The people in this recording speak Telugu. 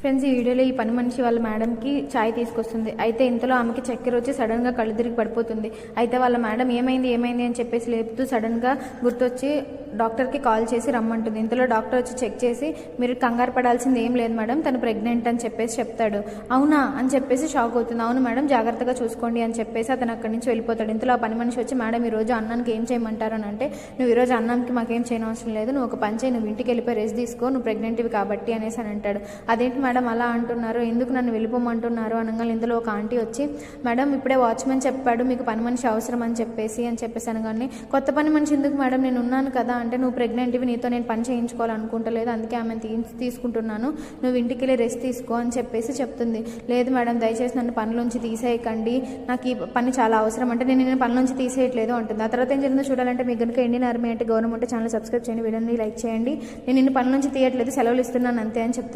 ఫ్రెండ్స్, ఈ వీడియోలో ఈ పని మనిషి వాళ్ళ మేడంకి ఛాయ్ తీసుకొస్తుంది. అయితే ఇంతలో ఆమెకి చక్కెర వచ్చి సడన్గా కళ్ళు తిరిగి పడిపోతుంది. అయితే వాళ్ళ మేడం ఏమైంది అని చెప్పేసి లేపుతూ సడన్గా గుర్తొచ్చి డాక్టర్కి కాల్ చేసి రమ్మంటుంది. ఇంతలో డాక్టర్ వచ్చి చెక్ చేసి, మీరు కంగారు పడాల్సింది ఏం లేదు మేడం, తను ప్రెగ్నెంట్ అని చెప్పేసి చెప్తాడు. అవునా అని చెప్పేసి షాక్ అవుతుంది. అవును మేడం, జాగ్రత్తగా చూసుకోండి అని చెప్పేసి అతను అక్కడి నుంచి వెళ్ళిపోతాడు. ఇంతలో ఆ పని మనిషి వచ్చి, మేడం ఈరోజు అన్నానికి ఏం చేయమంటారు అని అంటే, నువ్వు ఈరోజు అన్నానికి మాకేం చేయని అవసరం లేదు, నువ్వు ఒక పని చేయి, నువ్వు ఇంటికి వెళ్ళిపోయి రెస్ట్ తీసుకో, నువ్వు ప్రెగ్నెంట్వి కాబట్టి అనేసి అని అంటాడు. అదేంటి మేడం అలా అంటున్నారు, ఎందుకు నన్ను వెళ్ళిపోమంటున్నారు అనగా ఇందులో ఒక ఆంటీ వచ్చి, మేడం ఇప్పుడే వాచ్మెన్ చెప్పాడు మీకు పని మనిషి అవసరం అని చెప్పేసి అనగానే, కొత్త పని మనిషి ఎందుకు మేడం, నేను ఉన్నాను కదా అంటే, నువ్వు ప్రెగ్నెంట్వి, నీతో నేను పని చేయించుకోవాలనుకుంటలేదు, అందుకే ఆమెను తీసుకుంటున్నాను, నువ్వు ఇంటికి వెళ్ళి రెస్ట్ తీసుకో అని చెప్పేసి చెప్తుంది. లేదు మేడం, దయచేసి నన్ను పనిలోంచి తీసేయకండి, నాకు ఈ పని చాలా అవసరం అంటే, నేను పనిలోంచి తీసేయట్లేదు అంటుంది. ఆ తర్వాత ఏం జరిగిందో చూడాలంటే మీకు కనుక ఇండియన్ ఆర్మీ అంటే గవర్నమెంట్ ఛానల్ సబ్స్క్రైబ్ చేయండి, వీడియోని లైక్ చేయండి. నేను నిన్ను పనిలోంచి తీయట్లేదు, సెలవులు ఇస్తున్నాను అంతే అని చెప్తుంది.